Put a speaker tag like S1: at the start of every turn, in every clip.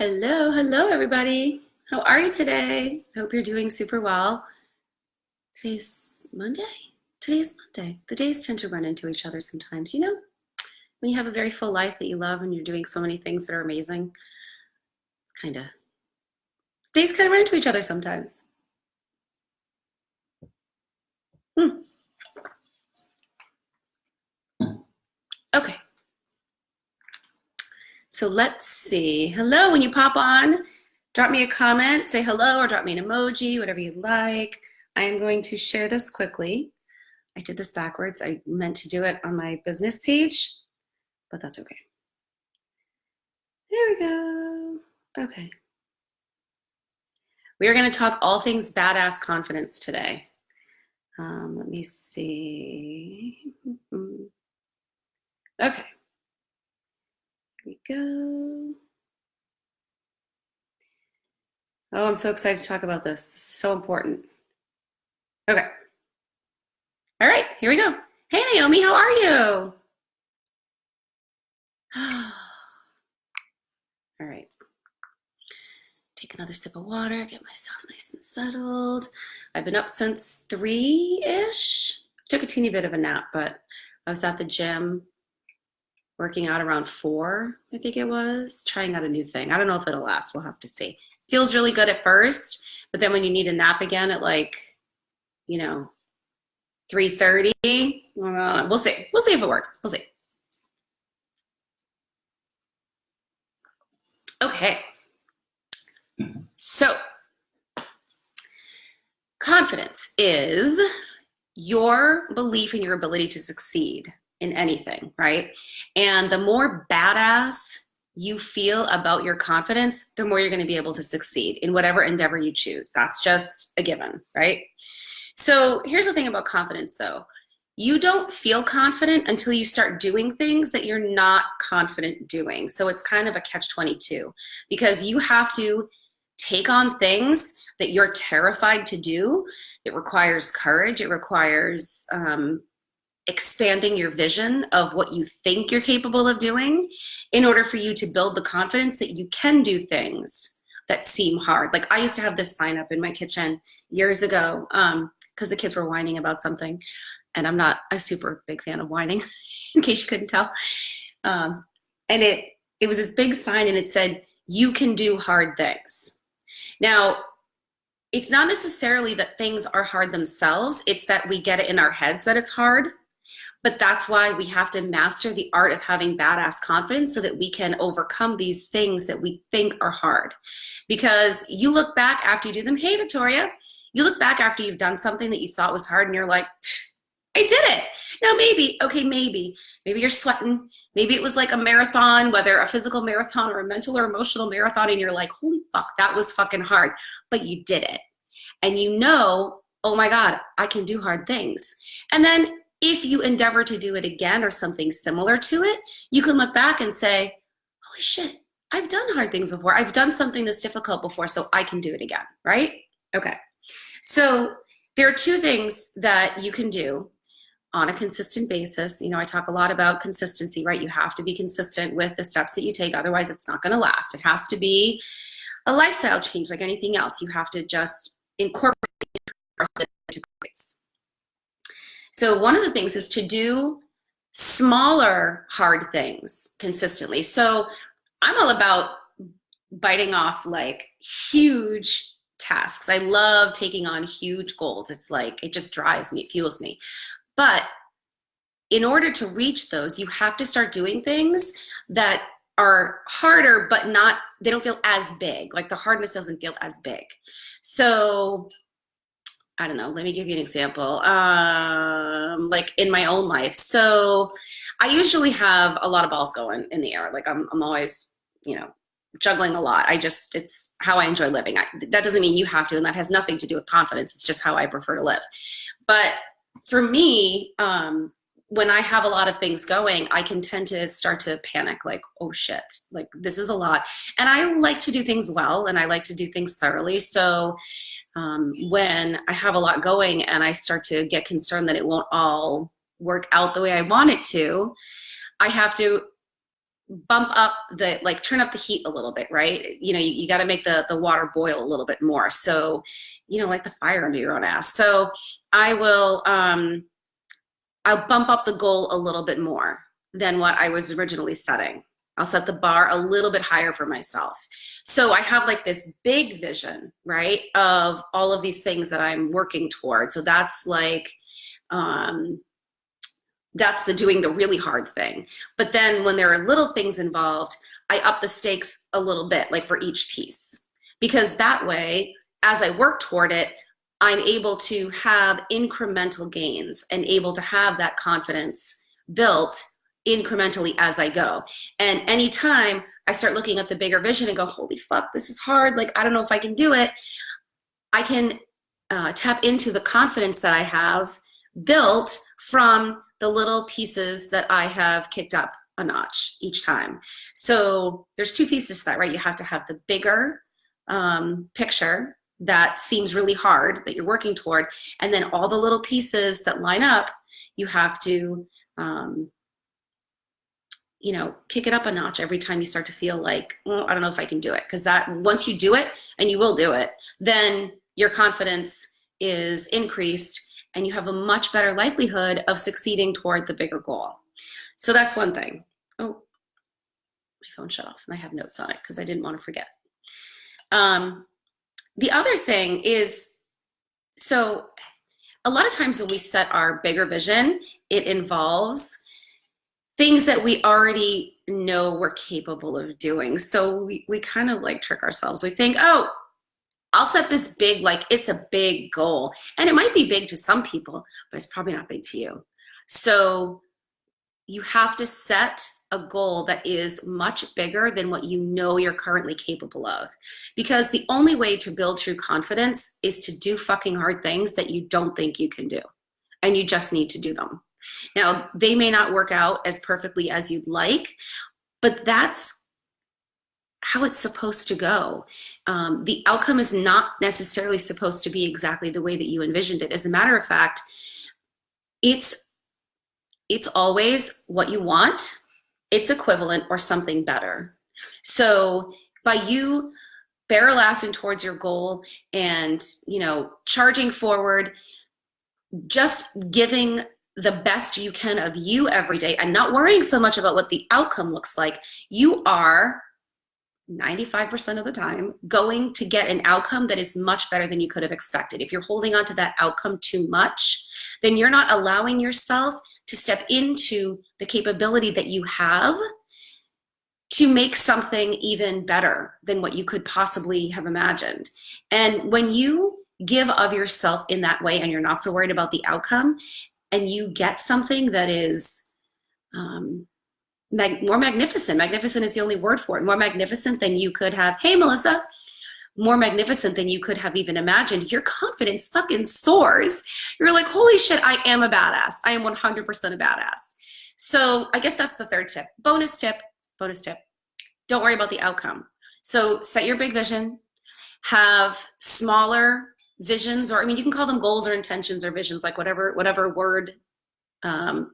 S1: Hello, hello, everybody. How are you today? I hope you're doing super well. Today's Monday? Today is Monday. The days tend to run into each other sometimes. When you have a very full life that you love and you're doing so many things that are amazing, it's days kind of run into each other sometimes. Okay. So let's see. Hello, when you pop on, drop me a comment, say hello, or drop me an emoji, whatever you'd like. I am going to share this quickly. I did this backwards. I meant to do it on my business page, but that's okay. There we go. Okay. We are going to talk all things badass confidence today. Let me see. Okay. Here we go. Oh, I'm so excited to talk about this. This is so important. Okay. All right, here we go. Hey, Naomi, how are you? All right. Take another sip of water, get myself nice and settled. I've been up since 3-ish. Took a teeny bit of a nap, but I was at the gym working out around 4, I think it was, trying out a new thing. I don't know if it'll last. We'll have to see. Feels really good at first, but then when you need a nap again at 3:30, we'll see. We'll see if it works. We'll see. Okay. So, confidence is your belief in your ability to succeed in anything, right? And the more badass you feel about your confidence, the more you're going to be able to succeed in whatever endeavor you choose. That's just a given, right? So here's the thing about confidence, though. You don't feel confident until you start doing things that you're not confident doing. So it's kind of a catch-22 because you have to take on things that you're terrified to do. It requires courage. It requires expanding your vision of what you think you're capable of doing in order for you to build the confidence that you can do things that seem hard. Like I used to have this sign up in my kitchen years ago because the kids were whining about something. And I'm not a super big fan of whining, in case you couldn't tell. And it was this big sign and it said, "You can do hard things." Now, it's not necessarily that things are hard themselves. It's that we get it in our heads that it's hard. But that's why we have to master the art of having badass confidence so that we can overcome these things that we think are hard. Because you look back after you do them. Hey, Victoria. You look back after you've done something that you thought was hard and you're like, I did it. Now maybe you're sweating. Maybe it was like a marathon, whether a physical marathon or a mental or emotional marathon, and you're like, holy fuck, that was fucking hard. But you did it. And oh my God, I can do hard things. And then if you endeavor to do it again or something similar to it, you can look back and say, holy shit, I've done hard things before. I've done something that's difficult before, so I can do it again, right? Okay. So there are 2 things that you can do on a consistent basis. I talk a lot about consistency, right? You have to be consistent with the steps that you take. Otherwise, it's not going to last. It has to be a lifestyle change like anything else. You have to just incorporate it into ways. So one of the things is to do smaller, hard things consistently. So I'm all about biting off like huge tasks. I love taking on huge goals. It's like, it just drives me, it fuels me. But in order to reach those, you have to start doing things that are harder, but they don't feel as big. Like the hardness doesn't feel as big. So I don't know, let me give you an example. Like in my own life. So I usually have a lot of balls going in the air. Like I'm always, juggling a lot. It's how I enjoy living. That doesn't mean you have to, and that has nothing to do with confidence. It's just how I prefer to live. But for me, when I have a lot of things going, I can tend to start to panic, like, oh shit, like this is a lot. And I like to do things well, and I like to do things thoroughly. So when I have a lot going and I start to get concerned that it won't all work out the way I want it to, I have to bump up the, like turn up the heat a little bit, right? You got to make the water boil a little bit more. So, like the fire under your own ass. So I will, I'll bump up the goal a little bit more than what I was originally setting. I'll set the bar a little bit higher for myself. So I have like this big vision, right, of all of these things that I'm working toward. So that's like, that's the doing the really hard thing. But then when there are little things involved, I up the stakes a little bit, like for each piece. Because that way, as I work toward it, I'm able to have incremental gains and able to have that confidence built incrementally as I go. And anytime I start looking at the bigger vision and go, holy fuck, this is hard. Like, I don't know if I can do it. I can tap into the confidence that I have built from the little pieces that I have kicked up a notch each time. So there's two pieces to that, right? You have to have the bigger picture that seems really hard that you're working toward, and then all the little pieces that line up, you have to kick it up a notch every time you start to feel like, well, I don't know if I can do it. Because that once you do it, and you will do it, then your confidence is increased and you have a much better likelihood of succeeding toward the bigger goal. So that's one thing. Oh, my phone shut off and I have notes on it because I didn't want to forget. The other thing is, so a lot of times when we set our bigger vision, it involves things that we already know we're capable of doing. So we kind of like trick ourselves. We think, oh, I'll set this big, like it's a big goal. And it might be big to some people, but it's probably not big to you. So you have to set a goal that is much bigger than what you know you're currently capable of. Because the only way to build true confidence is to do fucking hard things that you don't think you can do. And you just need to do them. Now, they may not work out as perfectly as you'd like, but that's how it's supposed to go. The outcome is not necessarily supposed to be exactly the way that you envisioned it. As a matter of fact, it's always what you want, its equivalent, or something better. So by you barrel-assing towards your goal and, charging forward, just giving the best you can of you every day and not worrying so much about what the outcome looks like, you are 95% of the time going to get an outcome that is much better than you could have expected. If you're holding on to that outcome too much, then you're not allowing yourself to step into the capability that you have to make something even better than what you could possibly have imagined. And when you give of yourself in that way and you're not so worried about the outcome, and you get something that is more magnificent. Magnificent is the only word for it. More magnificent than you could have. Hey, Melissa. More magnificent than you could have even imagined. Your confidence fucking soars. You're like, holy shit, I am a badass. I am 100% a badass. So I guess that's the third tip. Bonus tip. Don't worry about the outcome. So set your big vision. Have smaller visions, or you can call them goals or intentions or visions, like whatever word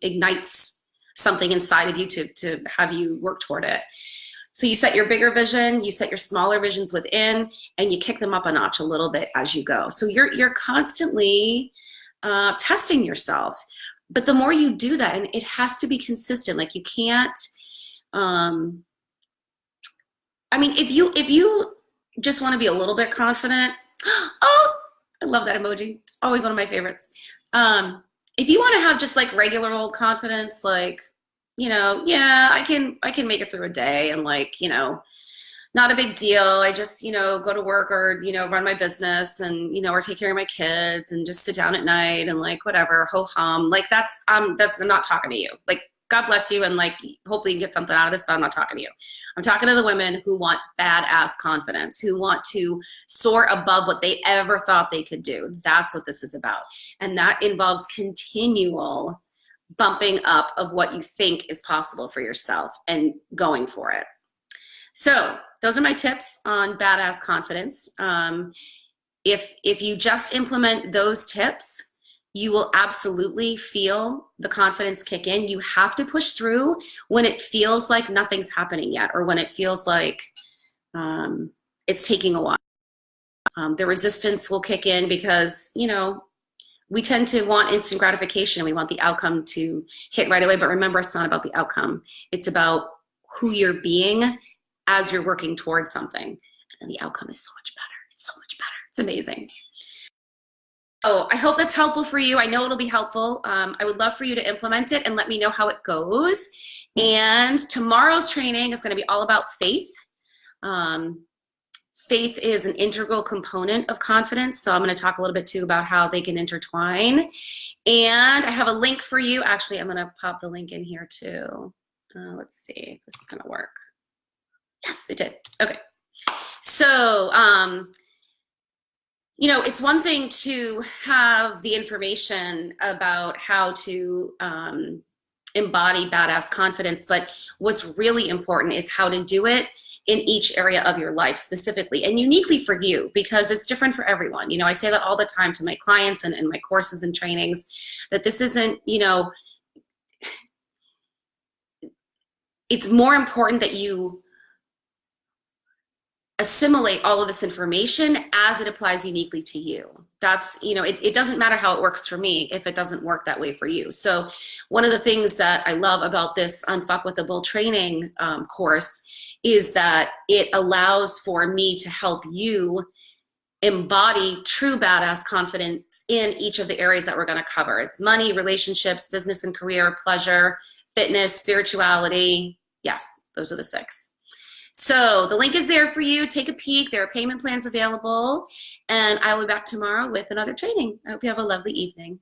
S1: ignites something inside of you to have you work toward it. So you set your bigger vision, you set your smaller visions within, and you kick them up a notch a little bit as you go. So you're constantly testing yourself. But the more you do that, and it has to be consistent. Like you can't. If you just want to be a little bit confident. Oh, I love that emoji. It's always one of my favorites. If you want to have just like regular old confidence, like, yeah, I can make it through a day and not a big deal. I just, go to work or, run my business and, or take care of my kids and just sit down at night and whatever, ho hum. I'm not talking to you. God bless you, and hopefully you get something out of this, but I'm not talking to you. I'm talking to the women who want badass confidence, who want to soar above what they ever thought they could do. That's what this is about. And that involves continual bumping up of what you think is possible for yourself and going for it. So those are my tips on badass confidence. If you just implement those tips, you will absolutely feel the confidence kick in. You have to push through when it feels like nothing's happening yet, or when it feels like it's taking a while. The resistance will kick in because, you know, we tend to want instant gratification. We want the outcome to hit right away, but remember, it's not about the outcome. It's about who you're being as you're working towards something. And then the outcome is so much better. It's so much better. It's amazing. Oh, I hope that's helpful for you. I know it'll be helpful. I would love for you to implement it and let me know how it goes. And tomorrow's training is going to be all about faith. Faith is an integral component of confidence. So I'm going to talk a little bit too about how they can intertwine. And I have a link for you. Actually, I'm going to pop the link in here too. Let's see if this is going to work. Yes, it did. Okay. So, you know, it's one thing to have the information about how to embody badass confidence, but what's really important is how to do it in each area of your life specifically and uniquely for you, because it's different for everyone. You know, I say that all the time to my clients and my courses and trainings, that this isn't, you know, it's more important that you assimilate all of this information as it applies uniquely to you. That's, you know, it doesn't matter how it works for me if it doesn't work that way for you. So one of the things that I love about this Unfuckwithable training course is that it allows for me to help you embody true badass confidence in each of the areas that we're going to cover. It's money, relationships, business and career, pleasure, fitness, spirituality. Yes, those are the 6. So the link is there for you. Take a peek. There are payment plans available. And I will be back tomorrow with another training. I hope you have a lovely evening.